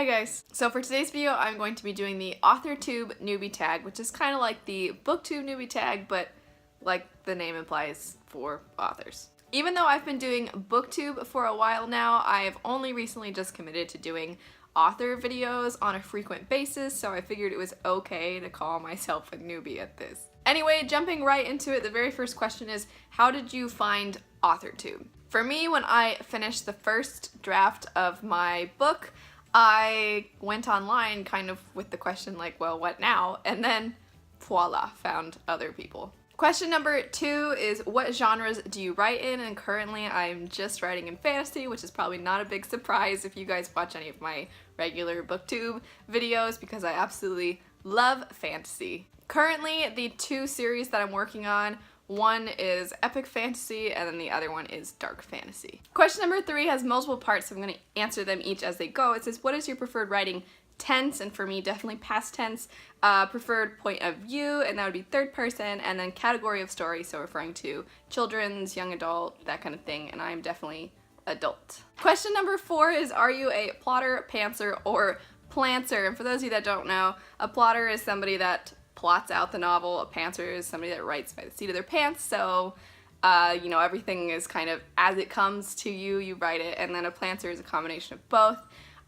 Hi guys! So for today's video I'm going to be doing the Authortube Newbie Tag, which is kind of like the BookTube Newbie Tag, but like the name implies, for authors. Even though I've been doing BookTube for a while now, I've only recently just committed to doing author videos on a frequent basis, so I figured it was okay to call myself a newbie at this. Anyway, jumping right into it, the very first question is, how did you find Authortube? For me, when I finished the first draft of my book, I went online kind of with the question like, well, what now? And then voila, found other people. Question number 2 is, what genres do you write in? And currently I'm just writing in fantasy, which is probably not a big surprise if you guys watch any of my regular BookTube videos, because I absolutely love fantasy. Currently, the 2 series that I'm working on, one is epic fantasy and then the other one is dark fantasy. Question number 3 has multiple parts, so I'm going to answer them each as they go. It says, what is your preferred writing tense? And for me, definitely past tense. Preferred point of view, and that would be third person, and then category of story, so referring to children's, young adult, that kind of thing, and I'm definitely adult. Question number 4 is, are you a plotter, pantser, or plantser? And for those of you that don't know, a plotter is somebody that plots out the novel. A pantser is somebody that writes by the seat of their pants, so you know, everything is kind of as it comes to you, you write it, and then a plantser is a combination of both.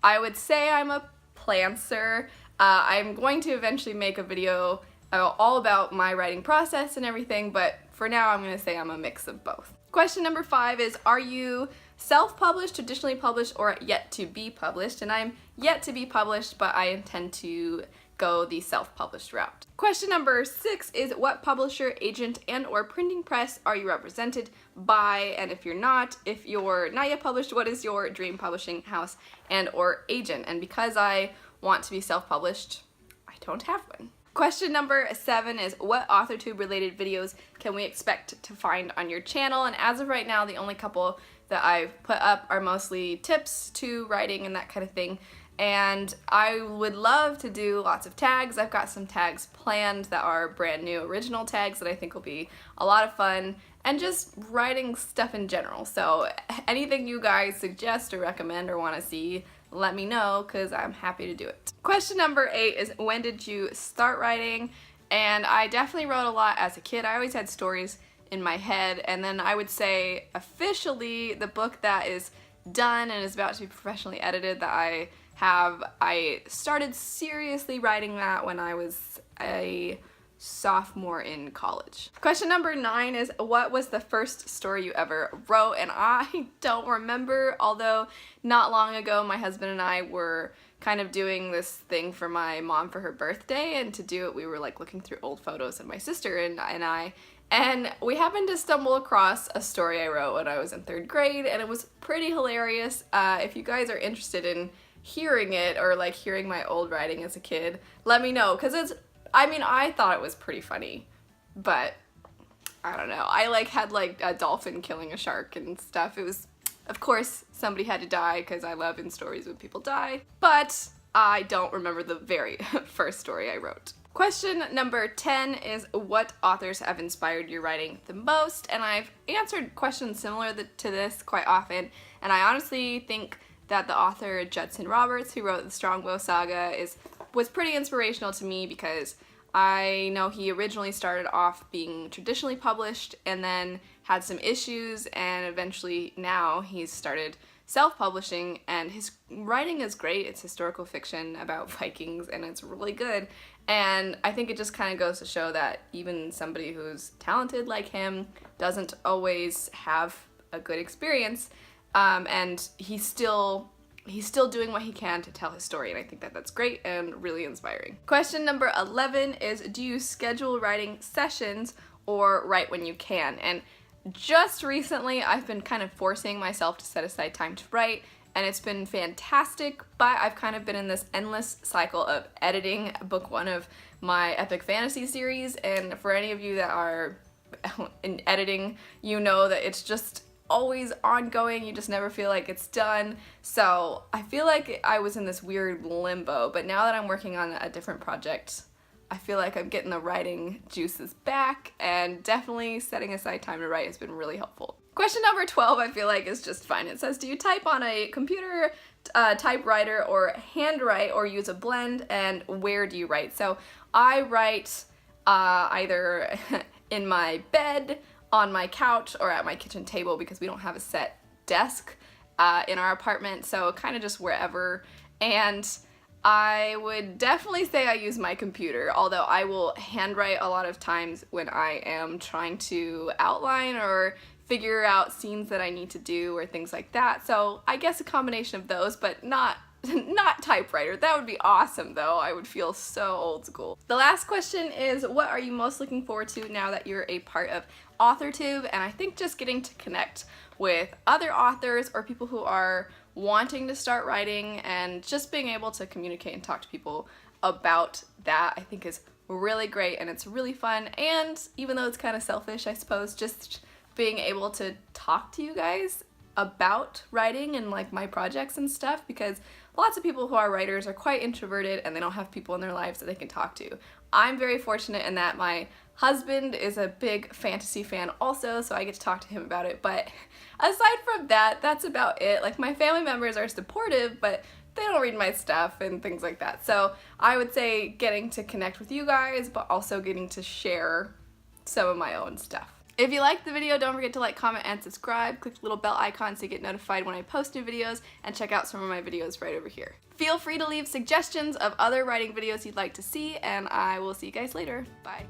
I would say I'm a plantser. I'm going to eventually make a video all about my writing process and everything, but for now I'm going to say I'm a mix of both. Question number 5 is, are you self-published, traditionally published, or yet to be published? And I'm yet to be published, but I intend to go the self-published route. Question number 6 is, what publisher, agent, and or printing press are you represented by? And if you're not yet published, what is your dream publishing house and or agent? And because I want to be self-published, I don't have one. Question number 7 is, what Authortube related videos can we expect to find on your channel? And as of right now, the only couple that I've put up are mostly tips to writing and that kind of thing. And I would love to do lots of tags. I've got some tags planned that are brand new original tags that I think will be a lot of fun, and just writing stuff in general. So anything you guys suggest or recommend or want to see, let me know, because I'm happy to do it. Question number 8 is, when did you start writing? And I definitely wrote a lot as a kid. I always had stories in my head, and then I would say officially the book that is done and is about to be professionally edited that I started seriously writing that when I was a sophomore in college. Question number 9 is, what was the first story you ever wrote? And I don't remember, although not long ago my husband and I were kind of doing this thing for my mom for her birthday, and to do it we were like looking through old photos of my sister and I, and we happened to stumble across a story I wrote when I was in 3rd grade, and it was pretty hilarious. If you guys are interested in hearing it, or like hearing my old writing as a kid, let me know, because I thought it was pretty funny, but I don't know. I like had like a dolphin killing a shark and stuff. It was, of course, somebody had to die, because I love in stories when people die, but I don't remember the very first story I wrote. Question number 10 is, what authors have inspired your writing the most? And I've answered questions similar to this quite often, and I honestly think that the author Judson Roberts, who wrote the Strongbow Saga, was pretty inspirational to me, because I know he originally started off being traditionally published and then had some issues, and eventually now he's started self-publishing, and his writing is great. It's historical fiction about Vikings, and it's really good. And I think it just kind of goes to show that even somebody who's talented like him doesn't always have a good experience. And he's still doing what he can to tell his story, and I think that that's great and really inspiring. Question number 11 is, do you schedule writing sessions or write when you can? And just recently I've been kind of forcing myself to set aside time to write, and it's been fantastic, but I've kind of been in this endless cycle of editing book 1 of my epic fantasy series, and for any of you that are in editing, you know that it's just always ongoing. You just never feel like it's done. So I feel like I was in this weird limbo, but now that I'm working on a different project, I feel like I'm getting the writing juices back, and definitely setting aside time to write has been really helpful. Question number 12 I feel like is just fine. It says, do you type on a computer, typewriter or handwrite or use a blend, and where do you write? So I write either in my bed, on my couch, or at my kitchen table because we don't have a set desk in our apartment, so kind of just wherever. And I would definitely say I use my computer, although I will handwrite a lot of times when I am trying to outline or figure out scenes that I need to do or things like that. So I guess a combination of those, but not typewriter. That would be awesome though. I would feel so old school. The last question is, what are you most looking forward to now that you're a part of Authortube? And I think just getting to connect with other authors or people who are wanting to start writing, and just being able to communicate and talk to people about that I think is really great, and it's really fun. And even though it's kind of selfish, I suppose, just being able to talk to you guys about writing and like my projects and stuff, because lots of people who are writers are quite introverted and they don't have people in their lives that they can talk to. I'm very fortunate in that my husband is a big fantasy fan also, so I get to talk to him about it, but aside from that, that's about it. Like, my family members are supportive, but they don't read my stuff and things like that. So I would say getting to connect with you guys, but also getting to share some of my own stuff. If you liked the video, don't forget to like, comment, and subscribe. Click the little bell icon so you get notified when I post new videos, and check out some of my videos right over here. Feel free to leave suggestions of other writing videos you'd like to see, and I will see you guys later. Bye.